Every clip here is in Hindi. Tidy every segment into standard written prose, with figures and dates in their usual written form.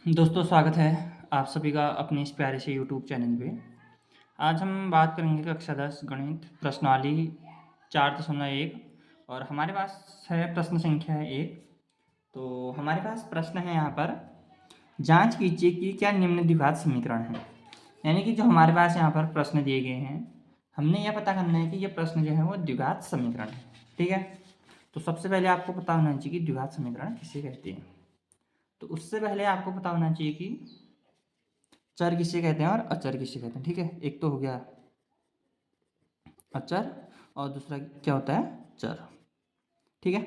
दोस्तों स्वागत है आप सभी का अपने इस प्यारे से यूट्यूब चैनल पे। आज हम बात करेंगे कक्षा 10 गणित प्रश्नावली 4.1 और हमारे पास है प्रश्न संख्या 1। तो हमारे पास प्रश्न है यहाँ पर, जांच कीजिए कि क्या निम्न द्विघात समीकरण है। यानी कि जो हमारे पास यहाँ पर प्रश्न दिए गए हैं, हमने यह पता करना है कि यह प्रश्न जो है वो द्विघात समीकरण है। ठीक है, तो सबसे पहले आपको पता होना चाहिए कि द्विघात समीकरण किसे कहते हैं। तो उससे पहले आपको पता होना चाहिए कि चर किसे कहते हैं और अचर किसे कहते हैं। ठीक है, एक तो हो गया अचर और दूसरा क्या होता है, चर। ठीक है,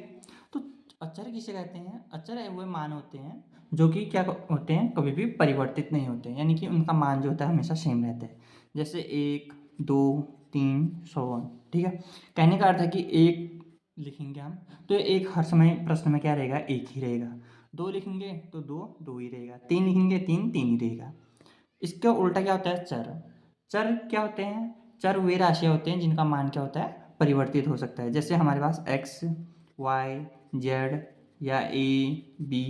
तो अचर किसे कहते हैं? अचर वो मान होते हैं जो कि क्या होते हैं, कभी भी परिवर्तित नहीं होते हैं, यानी कि उनका मान जो होता है हमेशा सेम रहता है। जैसे 1, 2, 3, 100। ठीक है, कहने का अर्थ है कि एक लिखेंगे हम तो एक हर समय प्रश्न में क्या रहेगा, एक ही रहेगा। 2 लिखेंगे तो दो ही रहेगा। 3 लिखेंगे, तीन ही रहेगा। इसका उल्टा क्या होता है, चर। चर क्या होते हैं? चर वे राशियाँ होते हैं जिनका मान क्या होता है, परिवर्तित हो सकता है। जैसे हमारे पास एक्स, वाई, जेड या ए, बी,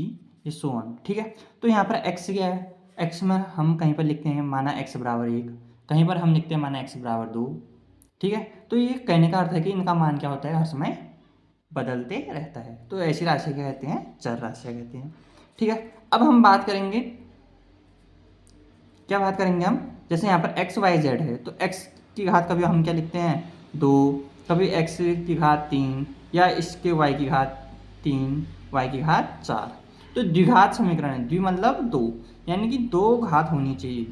ये सो ऑन। ठीक है, तो यहाँ पर एक्स क्या है, एक्स में हम कहीं पर लिखते हैं माना एक्स बराबर 1, कहीं पर हम लिखते हैं माना एक्स बराबर 2। ठीक है, तो ये कहने का अर्थ है कि इनका मान क्या होता है, हर समय बदलते रहता है। तो ऐसी राशि क्या कहते हैं, चर राशियाँ कहते हैं। ठीक है, अब हम बात करेंगे, क्या बात करेंगे हम, जैसे यहाँ पर एक्स वाई जेड है तो एक्स की घात कभी हम क्या लिखते हैं, 2, कभी एक्स की घात 3 या इसके वाई की घात 3, वाई की घात 4। तो द्विघात समीकरण है, द्वि मतलब 2, यानी कि 2 घात होनी चाहिए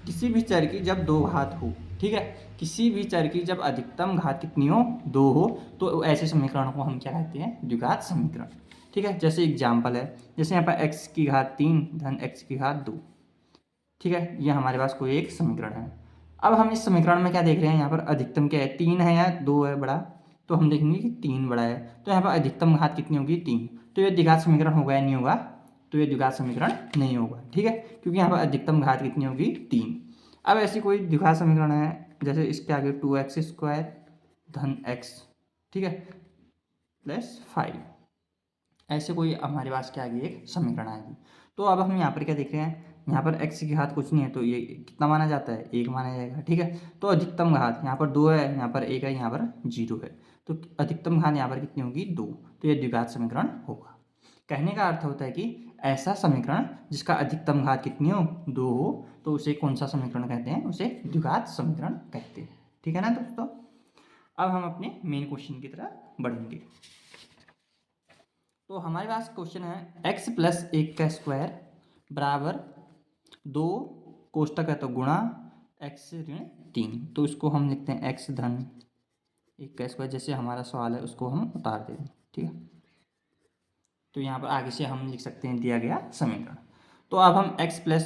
किसी भी चर की जब 2 घात हो। ठीक है, किसी भी चर की जब अधिकतम घात कितनी हो, 2 हो, तो ऐसे समीकरण को हम क्या कहते हैं, द्विघात समीकरण। ठीक है, जैसे एग्जाम्पल है, जैसे यहाँ पर एक्स की घात 3 धन एक्स की घात 2। ठीक है, ये हमारे पास कोई एक समीकरण है। अब हम इस समीकरण में क्या देख रहे हैं, यहाँ पर अधिकतम क्या है, 3 है या 2 है बड़ा, तो हम देखेंगे कि 3 बड़ा है। तो यहाँ पर अधिकतम घात कितनी होगी, 3। तो ये द्विघात समीकरण होगा या नहीं होगा, तो ये द्विघात समीकरण नहीं होगा। ठीक है, क्योंकि यहाँ पर अधिकतम घात कितनी होगी, 3। अब ऐसी कोई द्विघात समीकरण है, जैसे इसके आगे 2x² धन x, ठीक है, प्लस 5, ऐसे कोई हमारे पास क्या आगे एक समीकरण आएगी। तो अब हम यहाँ पर क्या देख रहे हैं, यहाँ पर x की घात कुछ नहीं है तो ये कितना माना जाता है, 1 माना जाएगा। ठीक है, तो अधिकतम घात यहाँ पर 2 है, यहाँ पर 1 है, यहाँ पर 0 है, तो अधिकतम घात यहाँ पर कितनी होगी, 2। तो ये द्विघात समीकरण होगा। कहने का अर्थ होता है कि ऐसा समीकरण जिसका अधिकतम घात कितनी हो, 2 हो, तो उसे कौन सा समीकरण कहते हैं, उसे द्विघात समीकरण कहते हैं। ठीक है ना दोस्तों। अब हम अपने मेन क्वेश्चन की तरफ बढ़ेंगे। तो हमारे पास क्वेश्चन है, x प्लस 1 का स्क्वायर बराबर 2, कोष्टक है तो गुणा x ऋण 3। तो इसको हम लिखते हैं x धन 1 का स्क्वायर, जैसे हमारा सवाल है उसको हम उतार देंगे। ठीक है, तो यहाँ पर आगे से हम लिख सकते हैं दिया गया समीकरण। तो अब हम x प्लस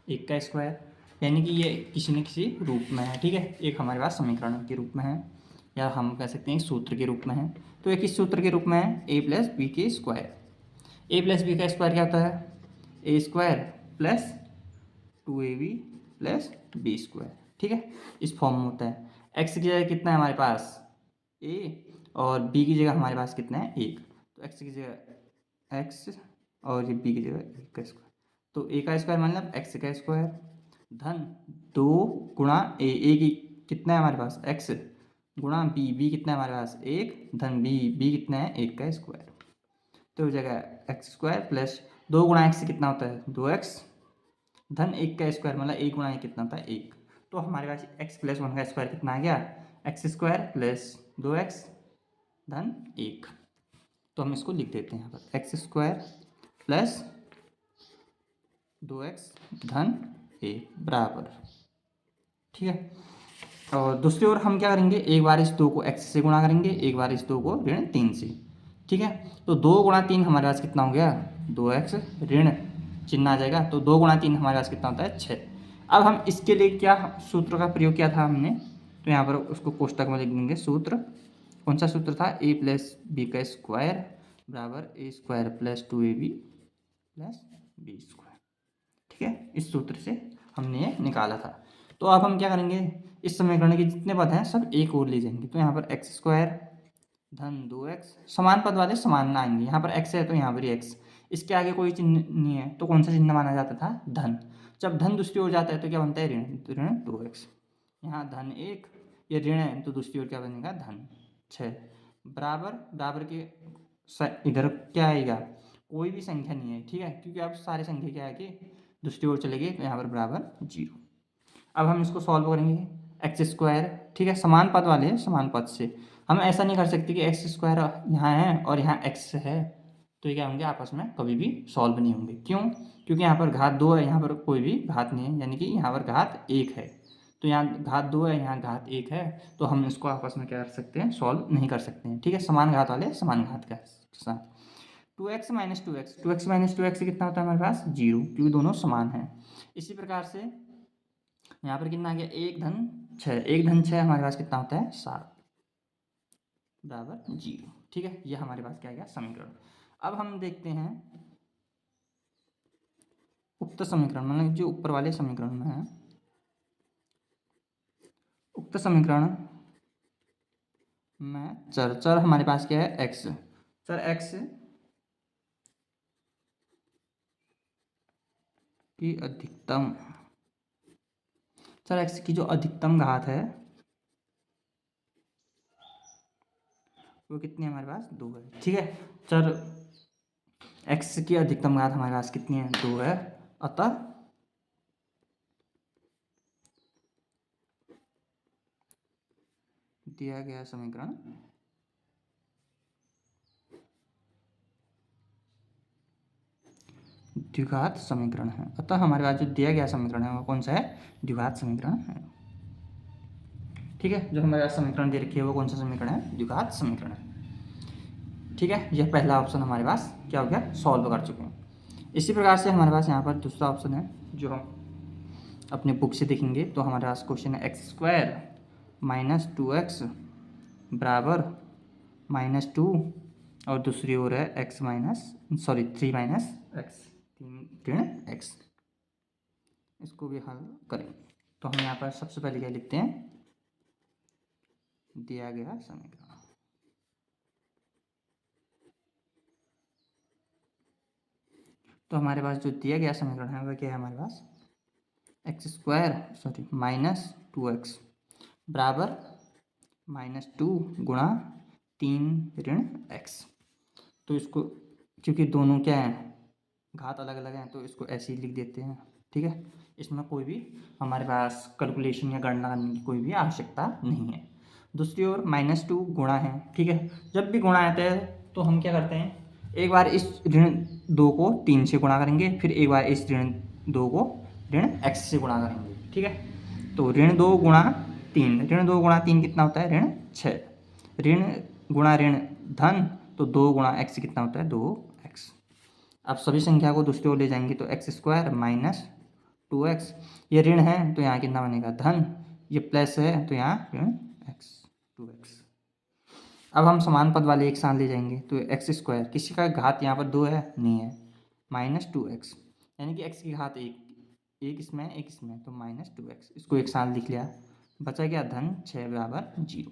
1 का स्क्वायर, यानी कि ये किसी न किसी रूप में है। ठीक है, एक हमारे पास समीकरण के रूप में है, या हम कह सकते हैं सूत्र के रूप में है। तो एक इस सूत्र के रूप में है, a प्लस बी के स्क्वायर। ए प्लस बी का स्क्वायर क्या होता है, A square plus 2ab plus B square. ठीक है, इस फॉर्म में होता है। एक्स की जगह कितना है हमारे पास, ए, और बी की जगह हमारे पास कितना है, 1। तो एक्स की जगह एक्स और ये बी की जगह 1 का स्क्वायर। तो ए का स्क्वायर मतलब एक्स का स्क्वायर धन 2 गुणा ए की कितना है हमारे पास, एक्स, गुणा बी कितना है हमारे पास, 1 धन बी कितना है, 1 का स्क्वायर। तो हो जाएगा एक्स स्क्वायर प्लस 2 गुणा एक्स कितना होता है, 2x धन 1 का स्क्वायर मतलब 1 गुणा 1 कितना होता है, 1। तो हमारे पास x प्लस 1 का स्क्वायर कितना आ गया, एक्स स्क्वायर प्लस 2x धन 1। तो हम इसको लिख देते हैं यहाँ पर, एक्स स्क्वायर प्लस 2x धन 1 बराबर। ठीक है, और दूसरी ओर हम क्या करेंगे, एक बार इस 2 को x से गुणा करेंगे, एक बार इस 2 को ऋण 3 से। ठीक है, तो 2 गुणा 3 हमारे पास कितना हो गया, 2x ऋण चिन्ह आ जाएगा, तो 2 गुणा 3 हमारे पास कितना होता है, 6। अब हम इसके लिए क्या सूत्र का प्रयोग किया था हमने, तो यहाँ पर उसको कोष्टक में लिख देंगे सूत्र। कौन सा सूत्र था, a प्लस बी का स्क्वायर बराबर a square plus 2ab plus B square. ठीक है, इस सूत्र से हमने ये निकाला था। तो अब हम क्या करेंगे, इस समीकरण के जितने पद हैं सब एक ओर ले जाएंगे। तो यहाँ पर एक्स स्क्वायर धन 2x, समान पद वाले समान ना आएंगे, यहाँ पर x है तो यहाँ पर ही x, इसके आगे कोई चिन्ह नहीं है तो कौन सा चिन्ह माना जाता था, धन। जब धन दूसरी ओर जाता है तो क्या बनता है, ऋण, तो ऋण 2x। यहाँ धन 1, ये ऋण है तो दूसरी ओर क्या बनेगा, धन 6। बराबर बराबर के इधर क्या आएगा, कोई भी संख्या नहीं है, ठीक है, क्योंकि अब सारे संख्या क्या आगे दूसरी ओर चले गए तो यहाँ पर बराबर 0। अब हम इसको सॉल्व करेंगे, एक्स स्क्वायर, ठीक है, समान पद वाले हैं, समान पद से हम ऐसा नहीं कर सकते कि एक्स स्क्वायर यहाँ है और यहाँ एक्स है तो ये क्या होंगे, आपस में कभी भी सॉल्व नहीं होंगे। क्यों, क्योंकि यहाँ पर घात 2 है, यहाँ पर कोई भी घात नहीं है, यानी कि यहाँ पर घात 1 है, तो यहाँ घात 2 है, यहाँ घात 1 है, तो हम इसको आपस में क्या कर सकते हैं, सॉल्व नहीं कर सकते हैं, ठीक है, समान घात वाले समान घात के साथ। 2x minus 2x, 2x minus 2x कितना होता है हमारे पास, 0, क्योंकि दोनों समान हैं। इसी प्रकार से यहाँ पर कितना आ गया, 1 धन 6, 1 धन 6 हमारे पास कितना होता है, 7 बराबर 0, ठीक है, ये हमारे पास क्या आ गया, समीकरण। अब हम देखते हैं उक्त समीकरण, मतलब जो ऊपर वाले समीकरण में है, उक्त समीकरण में चर हमारे पास क्या है, x, चर x की अधिकतम, चर x की जो अधिकतम घात है वो कितनी है हमारे पास, 2 है, ठीक है, चर x की अधिकतम घात हमारे पास कितनी है, 2 है, अतः दिया गया समीकरण द्विघात समीकरण है। अतः हमारे पास जो दिया गया समीकरण है वो कौन सा है, द्विघात समीकरण है, ठीक है, जो हमारे पास समीकरण दे रखी है वो कौन सा समीकरण है, द्विघात समीकरण है, ठीक है, यह पहला ऑप्शन हमारे पास क्या हो गया, सॉल्व कर चुके हैं। इसी प्रकार से हमारे पास यहाँ पर दूसरा ऑप्शन है जो हम अपने बुक से देखेंगे तो हमारे पास क्वेश्चन है एक्स स्क्वायर माइनस 2x बराबर -2 और दूसरी ओर है x माइनस 3 माइनस एक्स, 3 ऋण x। इसको भी हल करेंगे तो हम यहाँ पर सबसे पहले क्या लिखते हैं, दिया गया समीकरण, तो हमारे पास जो दिया गया समीकरण है वह क्या है हमारे पास, एक्स स्क्वायर माइनस 2x बराबर -2 गुणा 3 ऋण x। तो इसको क्योंकि दोनों क्या हैं, घात अलग अलग हैं तो इसको ऐसे ही लिख देते हैं, ठीक है, इसमें कोई भी हमारे पास कैलकुलेशन या गणना करने की कोई भी आवश्यकता नहीं है। दूसरी ओर -2 गुणा है, ठीक है, जब भी गुणा आता है तो हम क्या करते हैं, एक बार इस ऋण 2 को 3 से गुणा करेंगे, फिर एक बार इस ऋण 2 को ऋण x से गुणा करेंगे, ठीक है, तो ऋण 2 गुणा 3, ऋण 2 गुणा 3 कितना होता है, ऋण 6, ऋण गुणा ऋण धन, तो 2 गुणा x कितना होता है, 2x। अब सभी संख्या को दूसरी ओर ले जाएंगे तो एक्स स्क्वायर माइनस 2x, ये ऋण है तो यहाँ कितना बनेगा, धन, ये प्लस है तो यहाँ ऋण x 2x। अब हम समान पद वाले एक साथ ले जाएंगे तो एक्स स्क्वायर, किसी का घात यहाँ पर 2 है, नहीं है, -2x, यानी कि x की घात 1, एक इसमें एक इसमें, तो -2x, इसको एक साथ लिख लिया, बचा क्या, धन 6 बराबर 0।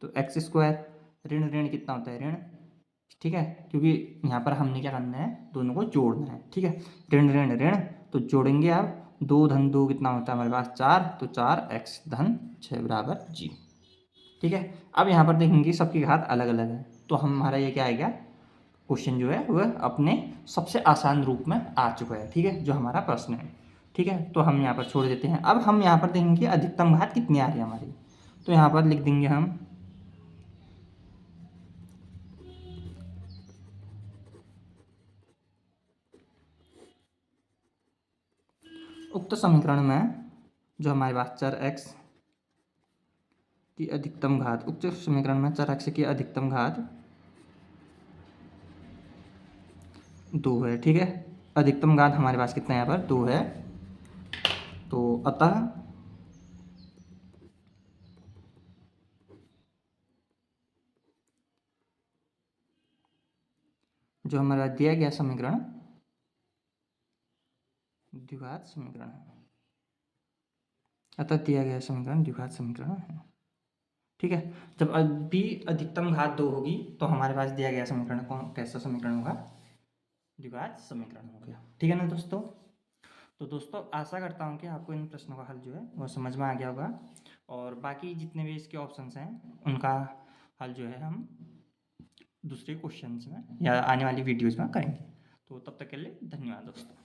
तो एक्स स्क्वायर ऋण ऋण कितना होता है, ऋण, ठीक है, क्योंकि यहाँ पर हमने क्या करना है, दोनों को जोड़ना है, ठीक है, ऋण ऋण ऋण, तो जोड़ेंगे आप, 2 धन 2 कितना होता है हमारे पास 4, तो 4x धन 6 बराबर 0, ठीक है। अब यहाँ पर देखेंगे सबकी घात अलग अलग है तो हमारा ये क्या आएगा, क्वेश्चन जो है वह अपने सबसे आसान रूप में आ चुका है, ठीक है, जो हमारा प्रश्न है, ठीक है, तो हम यहाँ पर छोड़ देते हैं। अब हम यहाँ पर देखेंगे अधिकतम घात कितनी आ रही है हमारी, तो यहाँ पर लिख देंगे हम उक्त समीकरण में जो हमारे पास चर x की अधिकतम घात, उक्त समीकरण में चर x की अधिकतम घात 2 है, ठीक है, अधिकतम घात हमारे पास कितना है, यहाँ पर 2 है, तो अतः जो हमारा दिया गया समीकरण द्विघात समीकरण है, अतः दिया गया समीकरण द्विघात समीकरण है, ठीक है। जब भी अधिकतम घात 2 होगी तो हमारे पास दिया गया समीकरण कौन कैसा समीकरण होगा, द्विघात समीकरण हो गया। ठीक है ना दोस्तों। तो दोस्तों आशा करता हूँ कि आपको इन प्रश्नों का हल जो है वो समझ में आ गया होगा, और बाकी जितने भी इसके ऑप्शंस हैं उनका हल जो है हम दूसरे क्वेश्चंस में या आने वाली वीडियोज़ में करेंगे। तो तब तक के लिए धन्यवाद दोस्तों।